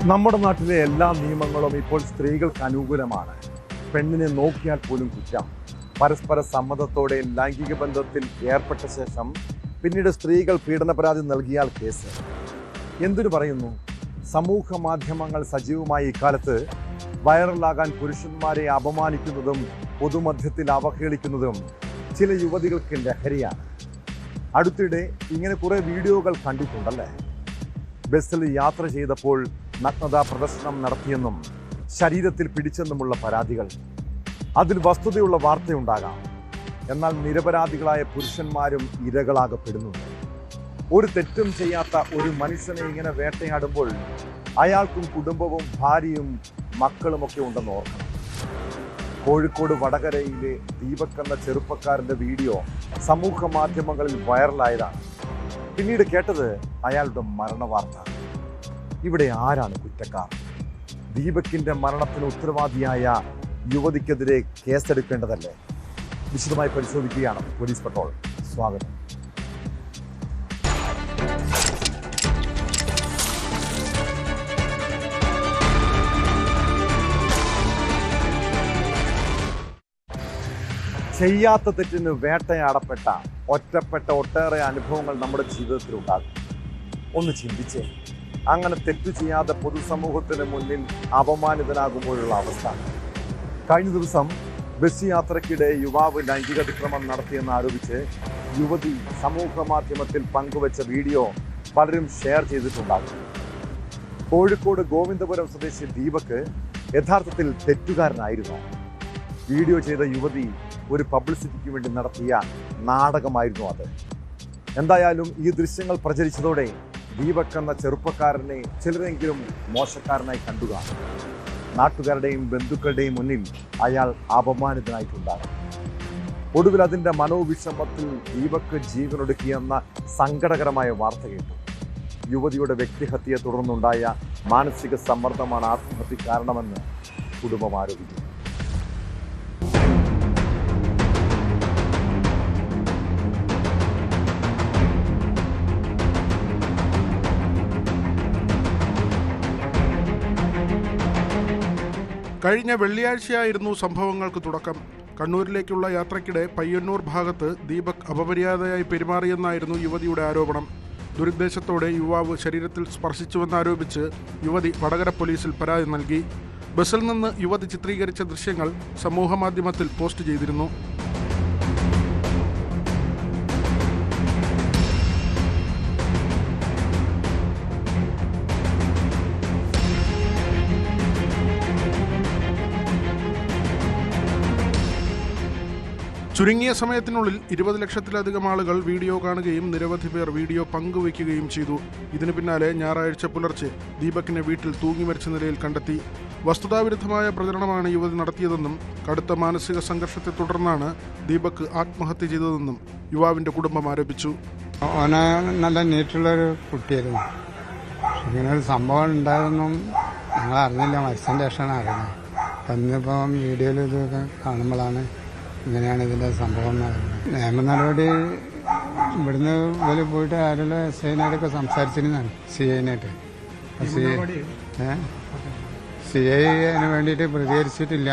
നമ്മുടെ നാട്ടിലെ എല്ലാ നിയമങ്ങളും ഇപ്പോൾ സ്ത്രീകൾക്ക് അനുകൂലമാണ്. പെണ്ണിനെ നോക്കിയാൽ പോലും കുറ്റം. പരസ്പര സമ്മതത്തോടെ ലൈംഗിക ബന്ധത്തിൽ ഏർപ്പെട്ട ശേഷം പിന്നീട് സ്ത്രീകൾ പീഡന പരാതി നൽകിയാൽ കേസ്. എന്തിനു പറയുന്നു? സമൂഹ മാധ്യമങ്ങൾ സജീവമായ ഇക്കാലത്ത് വൈറലാകാൻ പുരുഷന്മാരെ അപമാനിക്കുന്നതും പൊതുമധ്യത്തിൽ അവഹേളിക്കുന്നതും ചില യുവതികൾക്ക് ലഹരിയാണ്. അടുത്തിടെ ഇങ്ങനെ കുറെ വീഡിയോകൾ കണ്ടിട്ടുണ്ടല്ലേ? ബസ്സിൽ യാത്ര ചെയ്തപ്പോൾ നഗ്നതാ പ്രദർശനം നടത്തിയെന്നും ശരീരത്തിൽ പിടിച്ചെന്നുമുള്ള പരാതികൾ. അതിൽ വസ്തുതയുള്ള വാർത്തയുണ്ടാകാം. എന്നാൽ നിരപരാധികളായ പുരുഷന്മാരും ഇരകളാകപ്പെടുന്നുണ്ട്. ഒരു തെറ്റും ചെയ്യാത്ത ഒരു മനുഷ്യനെ ഇങ്ങനെ വേട്ടയാടുമ്പോൾ അയാൾക്കും കുടുംബവും ഭാര്യയും മക്കളുമൊക്കെ ഉണ്ടെന്ന് ഓർക്കണം. കോഴിക്കോട് വടകരയിലെ ദീപക് എന്ന ചെറുപ്പക്കാരൻ്റെ വീഡിയോ സമൂഹ മാധ്യമങ്ങളിൽ വൈറലായതാണ്. പിന്നീട് കേട്ടത് അയാളുടെ മരണവാർത്ത. ഇവിടെ ആരാണ് കുറ്റക്കാർ? ദീപകിന്റെ മരണത്തിന് ഉത്തരവാദിയായ യുവതിക്കെതിരെ കേസെടുക്കേണ്ടതല്ലേ? വിശദമായി പരിശോധിക്കുകയാണ് പോലീസ് പട്രോൾ. സ്വാഗതം. ചെയ്യാത്ത തെറ്റിന് വേട്ടയാടപ്പെട്ട ഒറ്റേറെ അനുഭവങ്ങൾ നമ്മുടെ ജീവിതത്തിലുണ്ടാകും. ഒന്ന് ചിന്തിച്ചേ, അങ്ങനെ തെറ്റു ചെയ്യാതെ പൊതുസമൂഹത്തിന് മുന്നിൽ അപമാനിതനാകുമ്പോഴുള്ള അവസ്ഥ. കഴിഞ്ഞ ദിവസം ബസ് യാത്രയ്ക്കിടെ യുവാവ് ലൈംഗിക അതിക്രമം നടത്തിയെന്ന് ആരോപിച്ച് യുവതി സമൂഹ മാധ്യമത്തിൽ പങ്കുവച്ച വീഡിയോ പലരും ഷെയർ ചെയ്തിട്ടുണ്ടാകും. കോഴിക്കോട് ഗോവിന്ദപുരം സ്വദേശി ദീപക് യഥാർത്ഥത്തിൽ തെറ്റുകാരനായിരുന്നു. വീഡിയോ ചെയ്ത യുവതി ഒരു പബ്ലിസിറ്റിക്ക് വേണ്ടി നടത്തിയ നാടകമായിരുന്നു അത്. എന്തായാലും ഈ ദൃശ്യങ്ങൾ പ്രചരിച്ചതോടെ ദീപക് എന്ന ചെറുപ്പക്കാരനെ ചിലരെങ്കിലും മോശക്കാരനായി കണ്ടുകാണും. നാട്ടുകാരുടെയും ബന്ധുക്കളുടെയും മുന്നിൽ അയാൾ അപമാനിതനായിട്ടുണ്ടാകും. ഒടുവിൽ അതിൻ്റെ മനോവിഷമത്തിൽ ദീപക് ജീവനൊടുക്കിയെന്ന സങ്കടകരമായ വാർത്ത കേട്ടു. യുവതിയുടെ വ്യക്തിഹത്യയെ തുടർന്നുണ്ടായ മാനസിക സമ്മർദ്ദമാണ് ആത്മഹത്യ കാരണമെന്ന് കുടുംബം ആരോപിക്കുന്നു. കഴിഞ്ഞ വെള്ളിയാഴ്ചയായിരുന്നു സംഭവങ്ങൾക്ക് തുടക്കം. കണ്ണൂരിലേക്കുള്ള യാത്രയ്ക്കിടെ പയ്യന്നൂർ ഭാഗത്ത് ദീപക് അപമര്യാദയായി പെരുമാറിയെന്നായിരുന്നു യുവതിയുടെ ആരോപണം. ദുരുദ്ദേശത്തോടെ യുവാവ് ശരീരത്തിൽ സ്പർശിച്ചുവെന്നാരോപിച്ച് യുവതി വടകര പോലീസിൽ പരാതി നൽകി. ബസ്സിൽ നിന്ന് യുവതി ചിത്രീകരിച്ച ദൃശ്യങ്ങൾ സമൂഹമാധ്യമത്തിൽ പോസ്റ്റ് ചെയ്തിരുന്നു. ചുരുങ്ങിയ സമയത്തിനുള്ളിൽ 20 ലക്ഷത്തിലധികം ആളുകൾ വീഡിയോ കാണുകയും നിരവധി പേർ വീഡിയോ പങ്കുവയ്ക്കുകയും ചെയ്തു. ഇതിന് പിന്നാലെ ഞായറാഴ്ച പുലർച്ചെ ദീപകിനെ വീട്ടിൽ തൂങ്ങി മരിച്ച നിലയിൽ കണ്ടെത്തി. വസ്തുതാവിരുദ്ധമായ പ്രചരണമാണ് യുവതി നടത്തിയതെന്നും കടുത്ത മാനസിക സംഘർഷത്തെ തുടർന്നാണ് ദീപക് ആത്മഹത്യ ചെയ്തതെന്നും യുവാവിന്റെ കുടുംബം ആരോപിച്ചു. അവന് നല്ല നീറ്റുള്ളൊരു കുട്ടിയായിരുന്നു. ഇങ്ങനൊരു സംഭവം ഉണ്ടായതൊന്നും ഞങ്ങൾ അറിഞ്ഞില്ല. മരിച്ചതിൻ്റെ ശേഷമാണ് അറിയുന്നത്. ഇന്നിപ്പം വീഡിയോയിൽ ഇതൊക്കെ കാണുമ്പോഴാണ് ഇങ്ങനെയാണ് ഇതിൻ്റെ സംഭവം എന്ന് പറയുന്നത്. നിയമ നടപടി ഇവിടുന്ന് ഇവര് പോയിട്ട് ആരുള്ള SI-നായിട്ടൊക്കെ സംസാരിച്ചിരുന്നാണ്. CI-നായിട്ട് CI അതിന് വേണ്ടിയിട്ട് പ്രതികരിച്ചിട്ടില്ല.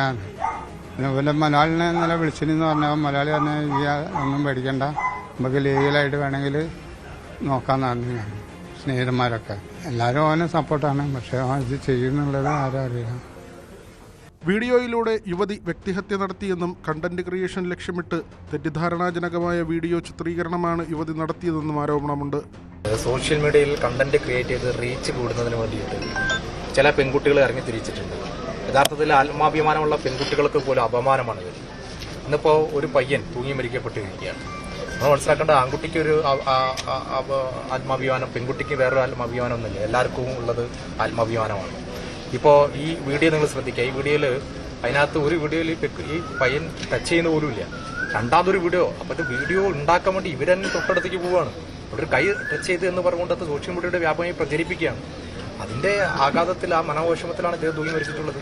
അതുപോലെ മലയാളിനെ ഇന്നലെ വിളിച്ചിരുന്നു പറഞ്ഞാൽ മലയാളി പറഞ്ഞാൽ ഒന്നും പേടിക്കണ്ട, നമുക്ക് ലീഗലായിട്ട് വേണമെങ്കിൽ നോക്കാമെന്ന് പറഞ്ഞു. സ്നേഹിതന്മാരൊക്കെ എല്ലാവരും അവന് സപ്പോർട്ടാണ്. പക്ഷേ അവൻ ഇത് ചെയ്യുന്നുള്ളത് ആരും അറിയില്ല. വീഡിയോയിലൂടെ യുവതി വ്യക്തിഹത്യ നടത്തിയെന്നും കണ്ടന്റ് ക്രിയേഷൻ ലക്ഷ്യമിട്ട് തെറ്റിദ്ധാരണാജനകമായ വീഡിയോ ചിത്രീകരണമാണ് യുവതി നടത്തിയതെന്നും ആരോപണമുണ്ട്. സോഷ്യൽ മീഡിയയിൽ കണ്ടന്റ് ക്രിയേറ്റ് ചെയ്ത് റീച്ച് കൂടുന്നതിന് വേണ്ടിയിട്ട് ചില പെൺകുട്ടികൾ ഇറങ്ങി തിരിച്ചിട്ടുണ്ട്. യഥാർത്ഥത്തിൽ ആത്മാഭിമാനമുള്ള പെൺകുട്ടികൾക്ക് പോലും അപമാനമാണ് ഇത്. ഇന്നിപ്പോൾ ഒരു പയ്യൻ തൂങ്ങി മരിക്കപ്പെട്ടിരിക്കുകയാണ്. നമ്മൾ മനസ്സിലാക്കേണ്ട, ആൺകുട്ടിക്ക് ഒരു ആത്മാഭിമാനം, പെൺകുട്ടിക്ക് വേറൊരു ആത്മാഭിമാനം ഒന്നുമില്ല. എല്ലാവർക്കും ഉള്ളത് ആത്മാഭിമാനമാണ്. ഇപ്പോൾ ഈ വീഡിയോ നിങ്ങൾ ശ്രദ്ധിക്കുക. ഈ വീഡിയോയിൽ അതിനകത്ത് ഒരു വീഡിയോയിൽ ഈ പയ്യൻ ടച്ച് ചെയ്യുന്ന പോലും ഇല്ല. രണ്ടാമതൊരു വീഡിയോ. അപ്പോൾ ഇത് വീഡിയോ ഉണ്ടാക്കാൻ വേണ്ടി ഇവർ തന്നെ തൊട്ടടുത്തേക്ക് പോവുകയാണ്. ഒരു കൈ ടച്ച് ചെയ്ത് എന്ന് പറഞ്ഞുകൊണ്ട് അത് സോഷ്യൽ മീഡിയയുടെ വ്യാപകമായി പ്രചരിപ്പിക്കുകയാണ്. അതിന്റെ ആഘാതത്തിൽ, ആ മനോവിഷമത്തിലാണ് ഇദ്ദേഹം തൂങ്ങി മരിച്ചിട്ടുള്ളത്.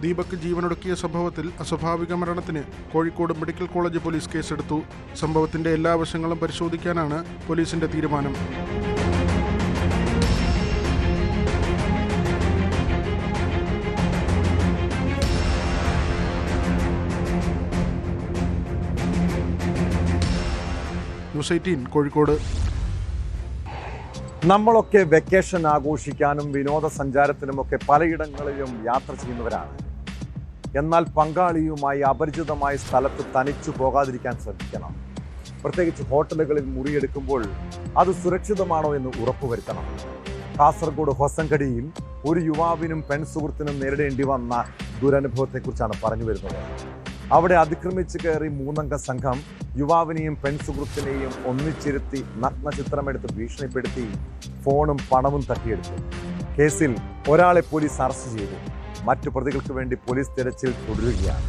ദീപക് ജീവനൊടുക്കിയ സംഭവത്തിൽ അസ്വാഭാവിക മരണത്തിന് കോഴിക്കോട് മെഡിക്കൽ കോളേജ് പോലീസ് കേസെടുത്തു. സംഭവത്തിന്റെ എല്ലാ വശങ്ങളും പരിശോധിക്കാനാണ് പോലീസിന്റെ തീരുമാനം. ന്യൂസ് 18 കോഴിക്കോട്. നമ്മളൊക്കെ വെക്കേഷൻ ആഘോഷിക്കാനും വിനോദസഞ്ചാരത്തിനുമൊക്കെ പലയിടങ്ങളിലും യാത്ര ചെയ്യുന്നവരാണ്. എന്നാൽ പങ്കാളിയുമായി അപരിചിതമായ സ്ഥലത്ത് തനിച്ചു പോകാതിരിക്കാൻ ശ്രദ്ധിക്കണം. പ്രത്യേകിച്ച് ഹോട്ടലുകളിൽ മുറിയെടുക്കുമ്പോൾ അത് സുരക്ഷിതമാണോ എന്ന് ഉറപ്പുവരുത്തണം. കാസർഗോഡ് ഹൊസങ്കടിയിൽ ഒരു യുവാവിനും പെൺസുഹൃത്തിനും നേരിടേണ്ടി വന്ന ദുരനുഭവത്തെക്കുറിച്ചാണ് പറഞ്ഞു വരുന്നത്. അവിടെ അതിക്രമിച്ച് കയറി 3 അംഗ സംഘം യുവാവിനെയും പെൺസുഹൃത്തിനെയും ഒന്നിച്ചിരുത്തി നഗ്നചിത്രമെടുത്ത് ഭീഷണിപ്പെടുത്തി ഫോണും പണവും തട്ടിയെടുത്തു. കേസിൽ ഒരാളെ പോലീസ് അറസ്റ്റ് ചെയ്തു. മറ്റു പ്രതികൾക്ക് വേണ്ടി പോലീസ് തിരച്ചിൽ തുടരുകയാണ്.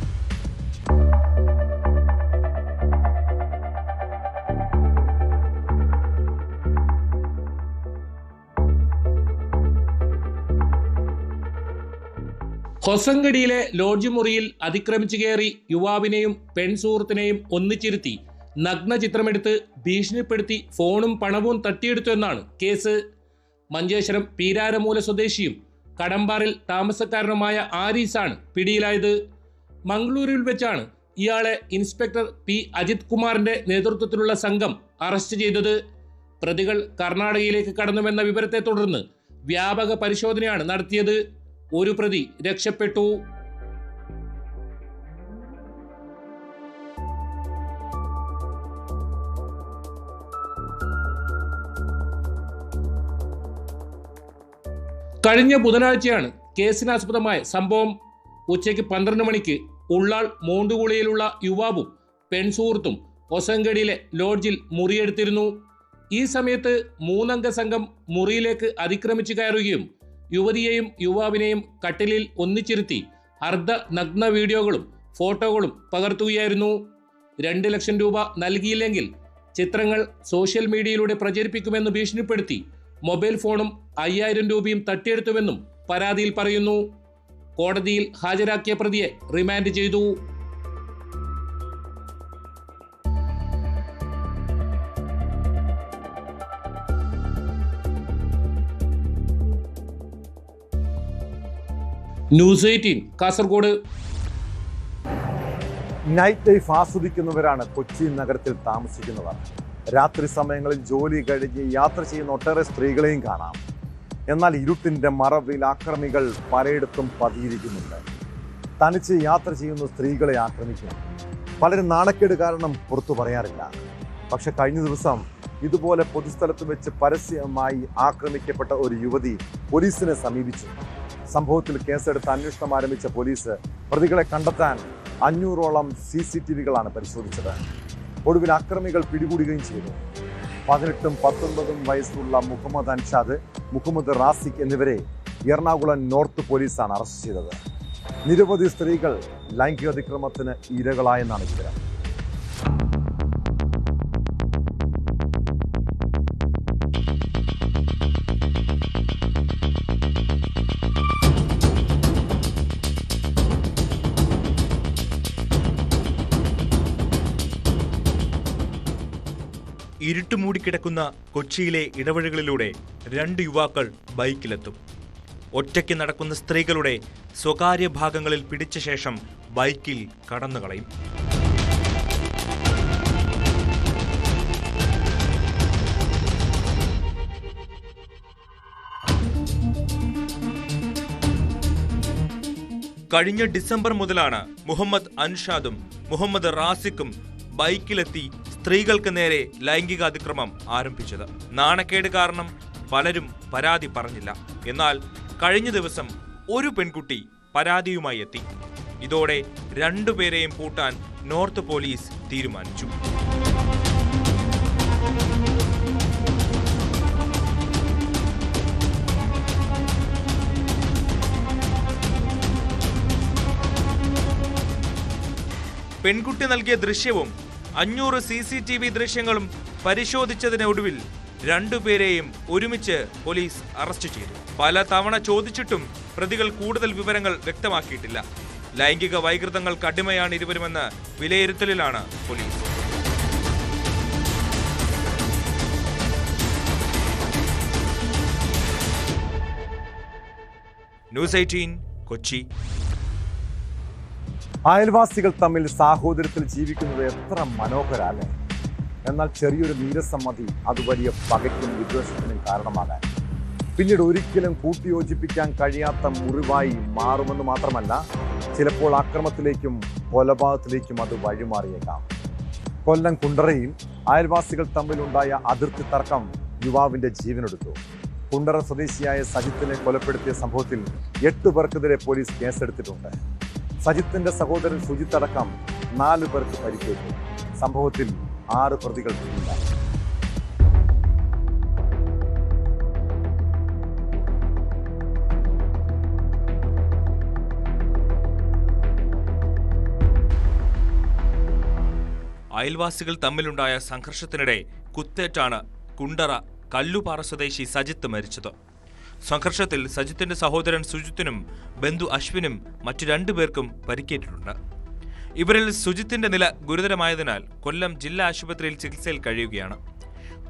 ഹൊസങ്കടിയിലെ ലോഡ്ജ് മുറിയിൽ അതിക്രമിച്ചു കയറി യുവാവിനെയും പെൺസുഹൃത്തിനെയും ഒന്നിച്ചിരുത്തി നഗ്ന ചിത്രമെടുത്ത് ഭീഷണിപ്പെടുത്തി ഫോണും പണവും തട്ടിയെടുത്തു എന്നാണ് കേസ്. മഞ്ചേശ്വരം പീരാരമൂല സ്വദേശിയും കടമ്പാറിൽ താമസക്കാരനുമായ ആരീസാണ് പിടിയിലായത്. മംഗളൂരുവിൽ വെച്ചാണ് ഇയാളെ ഇൻസ്പെക്ടർ പി അജിത് കുമാറിന്റെ നേതൃത്വത്തിലുള്ള സംഘം അറസ്റ്റ് ചെയ്തത്. പ്രതികൾ കർണാടകയിലേക്ക് കടന്നുവെന്ന വിവരത്തെ തുടർന്ന് വ്യാപക പരിശോധനയാണ് നടത്തിയത്. ഒരു പ്രതി രക്ഷപ്പെട്ടു. കഴിഞ്ഞ ബുധനാഴ്ചയാണ് കേസിനാസ്പദമായ സംഭവം. ഉച്ചയ്ക്ക് 12 മണിക്ക് ഉള്ളാൾ മോണ്ടുകുളിയിലുള്ള യുവാവും പെൺസുഹൃത്തും ഹൊസങ്കടിയിലെ ലോഡ്ജിൽ മുറിയെടുത്തിരുന്നു. ഈ സമയത്ത് 3 അംഗ സംഘം മുറിയിലേക്ക് അതിക്രമിച്ചു കയറുകയും യുവതിയെയും യുവാവിനെയും കട്ടിലിൽ ഒന്നിച്ചിരുത്തി അർദ്ധ നഗ്ന വീഡിയോകളും ഫോട്ടോകളും പകർത്തുകയായിരുന്നു. 2 ലക്ഷം രൂപ നൽകിയില്ലെങ്കിൽ ചിത്രങ്ങൾ സോഷ്യൽ മീഡിയയിലൂടെ പ്രചരിപ്പിക്കുമെന്ന് ഭീഷണിപ്പെടുത്തി മൊബൈൽ ഫോണും 5000 രൂപയും തട്ടിയെടുത്തുവെന്നും പരാതിയിൽ പറയുന്നു. കോടതിയിൽ ഹാജരാക്കിയ പ്രതിയെ റിമാൻഡ് ചെയ്തു. ന്യൂസ് 18 കാസർഗോഡ്. നൈറ്റ് ലൈഫ് ആസ്വദിക്കുന്നവരാണ് കൊച്ചി നഗരത്തിൽ താമസിക്കുന്നവർ. രാത്രി സമയങ്ങളിൽ ജോലി കഴിഞ്ഞ് യാത്ര ചെയ്യുന്ന ഒട്ടേറെ സ്ത്രീകളെയും കാണാം. എന്നാൽ ഇരുട്ടിൻ്റെ മറവിൽ ആക്രമികൾ പലയിടത്തും പതിയിരിക്കുന്നുണ്ട്. തനിച്ച് യാത്ര ചെയ്യുന്ന സ്ത്രീകളെ ആക്രമിക്കും. പലരും നാണക്കേട് കാരണം പുറത്തു പറയാറില്ല. പക്ഷെ കഴിഞ്ഞ ദിവസം ഇതുപോലെ പൊതുസ്ഥലത്ത് വെച്ച് പരസ്യമായി ആക്രമിക്കപ്പെട്ട ഒരു യുവതി പോലീസിനെ സമീപിച്ചു. സംഭവത്തിൽ കേസെടുത്ത് അന്വേഷണം ആരംഭിച്ച പോലീസ് പ്രതികളെ കണ്ടെത്താൻ 500ഓളം CCTVകളാണ് പരിശോധിച്ചത്. ഒടുവിൽ അക്രമികൾ പിടികൂടുകയും ചെയ്തു. 18ഉം 19ഉം വയസ്സുള്ള മുഹമ്മദ് അൻഷാദ്, മുഹമ്മദ് റാസിഖ് എന്നിവരെ എറണാകുളം നോർത്ത് പോലീസാണ് അറസ്റ്റ് ചെയ്തത്. നിരവധി സ്ത്രീകൾ ലൈംഗിക അതിക്രമത്തിന് ഇരകളായെന്നാണ് വിവരം. ഇരുട്ടുമൂടിക്കിടക്കുന്ന കൊച്ചിയിലെ ഇടവഴികളിലൂടെ 2 യുവാക്കൾ ബൈക്കിലെത്തും. ഒറ്റയ്ക്ക് നടക്കുന്ന സ്ത്രീകളുടെ സ്വകാര്യ ഭാഗങ്ങളിൽ പിടിച്ച ശേഷം ബൈക്കിൽ കടന്നുകളയും. കഴിഞ്ഞ ഡിസംബർ മുതലാണ് മുഹമ്മദ് അൻഷാദും മുഹമ്മദ് റാസിഖും ബൈക്കിലെത്തി സ്ത്രീകൾക്ക് നേരെ ലൈംഗിക അതിക്രമം ആരംഭിച്ചത്. നാണക്കേട് കാരണം പലരും പരാതി പറഞ്ഞില്ല. എന്നാൽ കഴിഞ്ഞ ദിവസം ഒരു പെൺകുട്ടി പരാതിയുമായി എത്തി. ഇതോടെ 2 പേരെയും പൂട്ടാൻ നോർത്ത് പോലീസ് തീരുമാനിച്ചു. പെൺകുട്ടി നൽകിയ ദൃശ്യവും 500 CCTV ദൃശ്യങ്ങളും പരിശോധിച്ചതിനൊടുവിൽ 2 പേരെയും ഒരുമിച്ച് പോലീസ് അറസ്റ്റ് ചെയ്തു. പല തവണ ചോദിച്ചിട്ടും പ്രതികൾ കൂടുതൽ വിവരങ്ങൾ വ്യക്തമാക്കിയിട്ടില്ല. ലൈംഗിക വൈകൃതങ്ങൾക്ക് അടിമയാണ് ഇരുവരുമെന്ന് വിലയിരുത്തലിലാണ് പോലീസ്. ന്യൂസ് 18 കൊച്ചി. അയൽവാസികൾ തമ്മിൽ സാഹോദര്യത്തിൽ ജീവിക്കുന്നത് എത്ര മനോഹരല്ലേ. എന്നാൽ ചെറിയൊരു നീരസമ്മതി അത് വലിയ പകയ്ക്കും വിദ്വേഷത്തിനും കാരണമാകാൻ, പിന്നീട് ഒരിക്കലും കൂട്ടിയോജിപ്പിക്കാൻ കഴിയാത്ത മുറിവായി മാറുമെന്ന് മാത്രമല്ല, ചിലപ്പോൾ അക്രമത്തിലേക്കും കൊലപാതകത്തിലേക്കും അത് വഴിമാറിയേക്കാം. കൊല്ലം കുണ്ടറയിൽ അയൽവാസികൾ തമ്മിലുണ്ടായ അതിർത്തി തർക്കം യുവാവിന്റെ ജീവനെടുത്തു. കുണ്ടറ സ്വദേശിയായ സജിത്തിനെ കൊലപ്പെടുത്തിയ സംഭവത്തിൽ 8 പേർക്കെതിരെ പോലീസ് കേസെടുത്തിട്ടുണ്ട്. സജിത്തിന്റെ സഹോദരൻ സുജിത്ത് അടക്കം 4 പേർക്ക് പരിക്കേറ്റു. സംഭവത്തിൽ 6 പ്രതികൾ പിടിയിലായി. അയൽവാസികൾ തമ്മിലുണ്ടായ സംഘർഷത്തിനിടെ കുത്തേറ്റാണ് കുണ്ടറ കല്ലുപാറ സ്വദേശി സജിത്ത് മരിച്ചത്. സംഘർഷത്തിൽ സജിത്തിന്റെ സഹോദരൻ സുജിത്തിനും ബന്ധു അശ്വിനും മറ്റു 2 പേർക്കും പരിക്കേറ്റിട്ടുണ്ട്. ഇവരിൽ സുജിത്തിന്റെ നില ഗുരുതരമായതിനാൽ കൊല്ലം ജില്ലാ ആശുപത്രിയിൽ ചികിത്സയിൽ കഴിയുകയാണ്.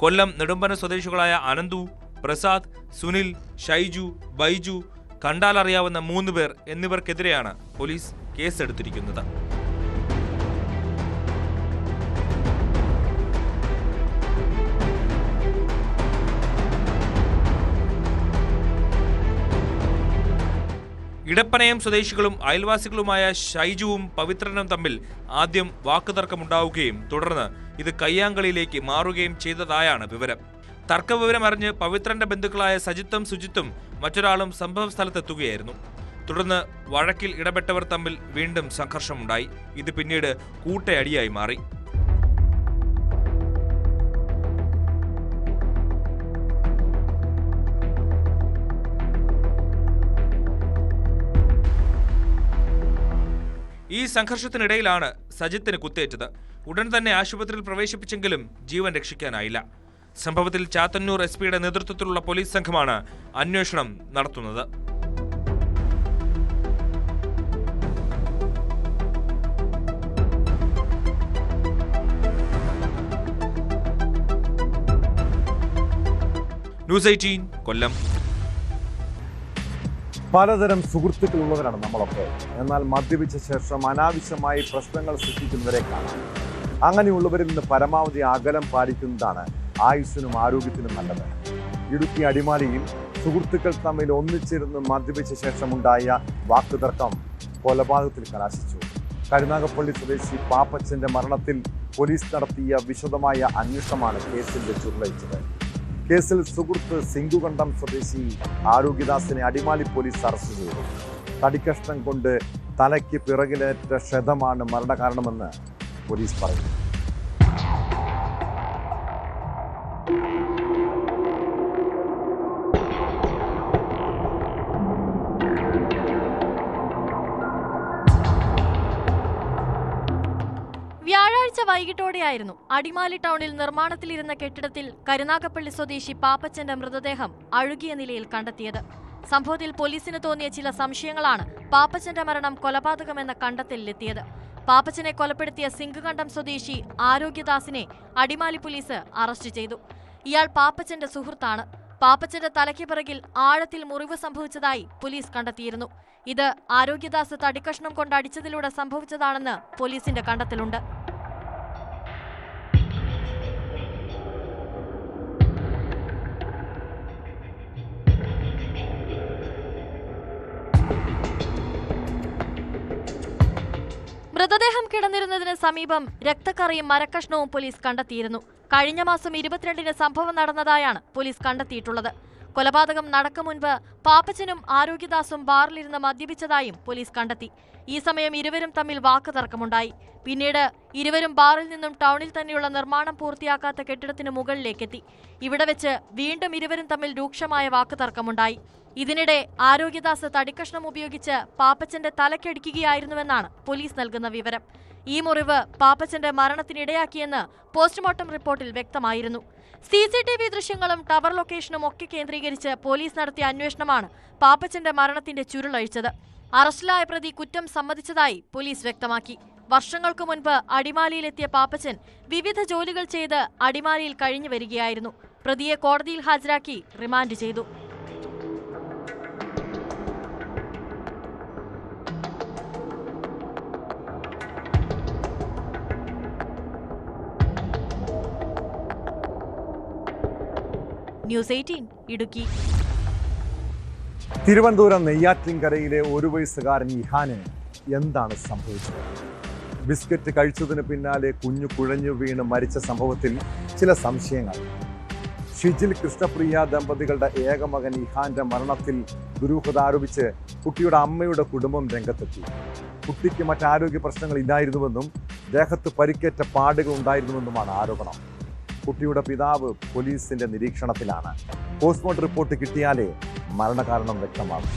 കൊല്ലം നെടുമ്പന സ്വദേശികളായ അനന്തു, പ്രസാദ്, സുനിൽ, ഷൈജു, ബൈജു, കണ്ടാലറിയാവുന്ന 3 പേർ എന്നിവർക്കെതിരെയാണ് പോലീസ് കേസെടുത്തിരിക്കുന്നത്. ഇടപ്പനയം സ്വദേശികളും അയൽവാസികളുമായ ഷൈജുവും പവിത്രനും തമ്മിൽ ആദ്യം വാക്കുതർക്കമുണ്ടാവുകയും തുടർന്ന് ഇത് കയ്യാങ്കളിയിലേക്ക് മാറുകയും ചെയ്തതായാണ് വിവരം. തർക്കവിവരം അറിഞ്ഞ് പവിത്രന്റെ ബന്ധുക്കളായ സജിത്തും സുജിത്തും മറ്റൊരാളും സംഭവ സ്ഥലത്തെത്തുകയായിരുന്നു. തുടർന്ന് വഴക്കിൽ ഇടപെട്ടവർ തമ്മിൽ വീണ്ടും സംഘർഷമുണ്ടായി. ഇത് പിന്നീട് കൂട്ടയടിയായി മാറി. ഈ സംഘർഷത്തിനിടയിലാണ് സജിത്തിന് കുത്തേറ്റത്. ഉടൻ തന്നെ ആശുപത്രിയിൽ പ്രവേശിപ്പിച്ചെങ്കിലും ജീവൻ രക്ഷിക്കാനായില്ല. സംഭവത്തിൽ ചാത്തന്നൂർ SP-യുടെ നേതൃത്വത്തിലുള്ള പോലീസ് സംഘമാണ് അന്വേഷണം നടത്തുന്നത്. ന്യൂസ് 18 കൊല്ലം. പലതരം സുഹൃത്തുക്കളുള്ളവരാണ് നമ്മളൊക്കെ. എന്നാൽ മദ്യപിച്ച ശേഷം അനാവശ്യമായി പ്രശ്നങ്ങൾ സൃഷ്ടിക്കുന്നവരെ കാണാം. അങ്ങനെയുള്ളവരിൽ നിന്ന് പരമാവധി അകലം പാലിക്കുന്നതാണ് ആയുസ്സിനും ആരോഗ്യത്തിനും നല്ലത്. ഇടുക്കി അടിമാലിയിൽ സുഹൃത്തുക്കൾ തമ്മിൽ ഒന്നിച്ചിരുന്ന് മദ്യപിച്ച ശേഷമുണ്ടായ വാക്കുതർക്കം കൊലപാതകത്തിൽ കലാശിച്ചു. കരുനാഗപ്പള്ളി സ്വദേശി പാപ്പച്ചന്റെ മരണത്തിൽ പോലീസ് നടത്തിയ വിശദമായ അന്വേഷണമാണ് കേസിന്റെ ചുരുളയിച്ചത്. കേസിൽ സുഹൃത്ത് സിംഗുകണ്ടം സ്വദേശി ആരോഗ്യദാസിനെ അടിമാലി പോലീസ് അറസ്റ്റ് ചെയ്തു. തടിക്കഷ്ണം കൊണ്ട് തലയ്ക്ക് പിറകിലേറ്റ ക്ഷതമാണ് മരണകാരണമെന്ന് പോലീസ് പറഞ്ഞു. വ്യാഴാഴ്ച വൈകിട്ടോടെയായിരുന്നു അടിമാലി ടൗണിൽ നിർമ്മാണത്തിലിരുന്ന കെട്ടിടത്തിൽ കരുനാഗപ്പള്ളി സ്വദേശി പാപ്പച്ചന്റെ മൃതദേഹം അഴുകിയ നിലയിൽ കണ്ടെത്തിയത്. സംഭവത്തിൽ പോലീസിന് തോന്നിയ ചില സംശയങ്ങളാണ് പാപ്പച്ചന്റെ മരണം കൊലപാതകമെന്ന കണ്ടെത്തലിലെത്തിയത്. പാപ്പച്ചനെ കൊലപ്പെടുത്തിയ സിംഗുകണ്ടം സ്വദേശി ആരോഗ്യദാസിനെ അടിമാലി പോലീസ് അറസ്റ്റ് ചെയ്തു. ഇയാൾ പാപ്പച്ചന്റെ സുഹൃത്താണ്. പാപ്പച്ചന്റെ തലയ്ക്ക് പിറകിൽ ആഴത്തിൽ മുറിവ് സംഭവിച്ചതായി പോലീസ് കണ്ടെത്തിയിരുന്നു. ഇത് ആരോഗ്യദാസ് തടിക്കഷ്ണം കൊണ്ട് അടിച്ചതിലൂടെ സംഭവിച്ചതാണെന്ന് പോലീസിന്റെ കണ്ടെത്തലുണ്ട്. മൃതദേഹം കിടന്നിരുന്നതിന് സമീപം രക്തക്കറയും മരക്കഷ്ണവും പോലീസ് കണ്ടെത്തിയിരുന്നു. കഴിഞ്ഞ മാസം 22-ന് സംഭവം നടന്നതായാണ് പോലീസ് കണ്ടെത്തിയിട്ടുള്ളത്. കൊലപാതകം നടക്കും മുൻപ് പാപ്പച്ചനും ആരോഗ്യദാസും ബാറിലിരുന്ന് മദ്യപിച്ചതായും പോലീസ് കണ്ടെത്തി. ഈ സമയം ഇരുവരും തമ്മിൽ വാക്കുതർക്കമുണ്ടായി. പിന്നീട് ഇരുവരും ബാറിൽ നിന്നും ടൗണിൽ തന്നെയുള്ള നിർമ്മാണം പൂർത്തിയാക്കാത്ത കെട്ടിടത്തിന് മുകളിലേക്കെത്തി. ഇവിടെ വെച്ച് വീണ്ടും ഇരുവരും തമ്മിൽ രൂക്ഷമായ വാക്കുതർക്കമുണ്ടായി. ഇതിനിടെ ആരോഗ്യദാസ് തടിക്കഷ്ണം ഉപയോഗിച്ച് പാപ്പച്ചന്റെ തലക്കടിക്കുകയായിരുന്നുവെന്നാണ് പോലീസ് നൽകുന്ന വിവരം. ഈ മുറിവ് പാപ്പച്ചന്റെ മരണത്തിനിടയാക്കിയെന്ന് പോസ്റ്റ്മോർട്ടം റിപ്പോർട്ടിൽ വ്യക്തമായിരുന്നു. CCTV ദൃശ്യങ്ങളും ടവർ ലൊക്കേഷനും ഒക്കെ കേന്ദ്രീകരിച്ച് പോലീസ് നടത്തിയ അന്വേഷണമാണ് പാപ്പച്ചന്റെ മരണത്തിന്റെ ചുരുളഴിച്ചത്. അറസ്റ്റിലായ പ്രതി കുറ്റം സമ്മതിച്ചതായി പോലീസ് വ്യക്തമാക്കി. വർഷങ്ങൾക്ക് മുൻപ് അടിമാലിയിലെത്തിയ പാപ്പച്ചൻ വിവിധ ജോലികൾ ചെയ്ത് അടിമാലിയിൽ കഴിഞ്ഞു വരികയായിരുന്നു. പ്രതിയെ കോടതിയിൽ ഹാജരാക്കി റിമാൻഡ് ചെയ്തു. ന്യൂസ് 18 ഇടുക്കി. തിരുവനന്തപുരം നെയ്യാറ്റിൻകരയിലെ 1 വയസ്സുകാരൻ ഇഹാന് എന്താണ് സംഭവിച്ചത്? ബിസ്ക്കറ്റ് കഴിച്ചതിന് പിന്നാലെ കുഞ്ഞു കുഴഞ്ഞു വീണ് മരിച്ച സംഭവത്തിൽ ചില സംശയങ്ങൾ. ഷിജിൽ കൃഷ്ണപ്രിയ ദമ്പതികളുടെ ഏക മകൻ ഇഹാന്റെ മരണത്തിൽ ദുരൂഹത ആരോപിച്ച് കുട്ടിയുടെ അമ്മയുടെ കുടുംബം രംഗത്തെത്തി. കുട്ടിക്ക് മറ്റാരോഗ്യ പ്രശ്നങ്ങൾ ഇല്ലായിരുന്നുവെന്നും ദേഹത്ത് പരിക്കേറ്റ പാടുകൾ ഉണ്ടായിരുന്നുവെന്നുമാണ് ആരോപണം. കുട്ടിയുടെ പിതാവ് പോലീസിന്റെ നിരീക്ഷണത്തിലാണ്. പോസ്റ്റ്മോർട്ടം റിപ്പോർട്ട് കിട്ടിയാലേ മരണകാരണം വ്യക്തമാകും.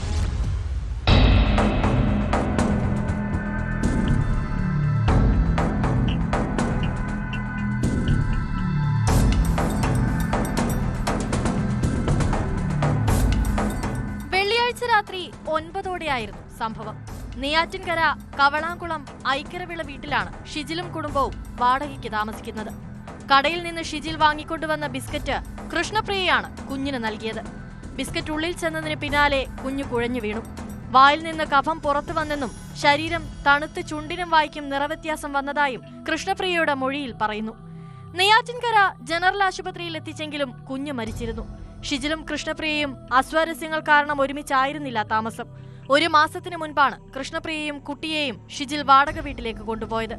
വെള്ളിയാഴ്ച രാത്രി 9ഓടെയായിരുന്നു സംഭവം. നെയ്യാറ്റിൻകര കവളാംകുളം ഐക്കരവിള വീട്ടിലാണ് ഷിജിലും കുടുംബവും വാടകയ്ക്ക് താമസിക്കുന്നത്. കടയിൽ നിന്ന് ഷിജിൽ വാങ്ങിക്കൊണ്ടുവന്ന ബിസ്ക്കറ്റ് കൃഷ്ണപ്രിയയാണ് കുഞ്ഞിന് നൽകിയത്. ബിസ്ക്കറ്റ് ഉള്ളിൽ ചെന്നതിന് പിന്നാലെ കുഞ്ഞു കുഴഞ്ഞു വീണു. വായിൽ നിന്ന് കഫം പുറത്തു വന്നെന്നും ശരീരം തണുത്ത് ചുണ്ടിനും വായ്ക്കും നിറവ്യത്യാസം വന്നതായും കൃഷ്ണപ്രിയയുടെ മൊഴിയിൽ പറയുന്നു. നെയ്യാറ്റിൻകര ജനറൽ ആശുപത്രിയിൽ എത്തിച്ചെങ്കിലും കുഞ്ഞ് മരിച്ചിരുന്നു. ഷിജിലും കൃഷ്ണപ്രിയയും അസ്വാരസ്യങ്ങൾ കാരണം ഒരുമിച്ചായിരുന്നില്ല താമസം. 1 മാസത്തിന് മുൻപാണ് കൃഷ്ണപ്രിയയും കുട്ടിയെയും ഷിജിൽ വാടക വീട്ടിലേക്ക് കൊണ്ടുപോയത്.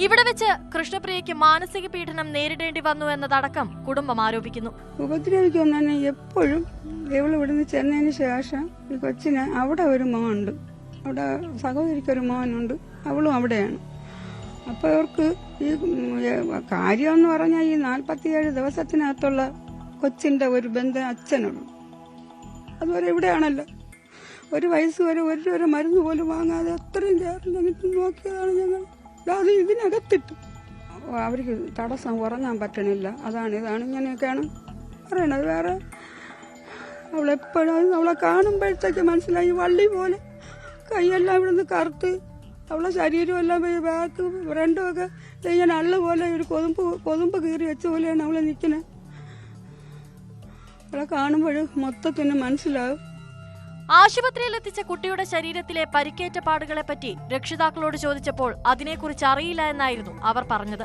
ഇവിടെ വെച്ച് കൃഷ്ണപ്രിയയ്ക്ക് മാനസിക പീഡനം നേരിടേണ്ടി വന്നു എന്നതടക്കം കുടുംബം ആരോപിക്കുന്നു. ഉപദ്രവിക്കുന്ന എപ്പോഴും ഇവിടുന്ന് ചെന്നതിന് ശേഷം ഈ കൊച്ചിന് അവിടെ ഒരു മോനുണ്ട്, അവിടെ സഹോദരിക്കൊരു മോനുണ്ട്, അവളും അവിടെയാണ്. അപ്പോൾ അവർക്ക് ഈ കാര്യം എന്ന് പറഞ്ഞാൽ ഈ 47 ദിവസത്തിനകത്തുള്ള കൊച്ചിൻ്റെ ഒരു ബന്ധം അച്ഛനുള്ളൂ. അതുവരെ ഇവിടെയാണല്ലോ. 1 വയസ്സ് വരെ ഒരു മരുന്ന് പോലും വാങ്ങാതെ അത്രയും കെയറിൽ നോക്കിയതാണ് ഞങ്ങൾ. അത് ഇതിനകത്തിട്ട് അവർക്ക് തടസ്സം ഉറങ്ങാൻ പറ്റണില്ല. ഇതാണ് ഇങ്ങനെയൊക്കെയാണ് പറയണത്. വേറെ അവളെപ്പോഴും അവളെ കാണുമ്പോഴത്തേക്ക് മനസ്സിലായി വള്ളി പോലെ കൈയെല്ലാം ഇവിടുന്ന് കറുത്ത് അവളെ ശരീരമെല്ലാം ബാക്ക് ഫ്രണ്ടുമൊക്കെ ഇങ്ങനെ അള്ളു പോലെ ഒരു കൊതുമ്പ് കീറി വെച്ച പോലെയാണ് അവളെ നിൽക്കുന്നത്. അവളെ കാണുമ്പോൾ മൊത്തത്തിന് മനസ്സിലാവും. ആശുപത്രിയിൽ എത്തിച്ച കുട്ടിയുടെ ശരീരത്തിലെ പരിക്കേറ്റ പാടുകളെപ്പറ്റി രക്ഷിതാക്കളോട് ചോദിച്ചപ്പോൾ അതിനെക്കുറിച്ച് അറിയില്ല എന്നായിരുന്നു അവർ പറഞ്ഞത്.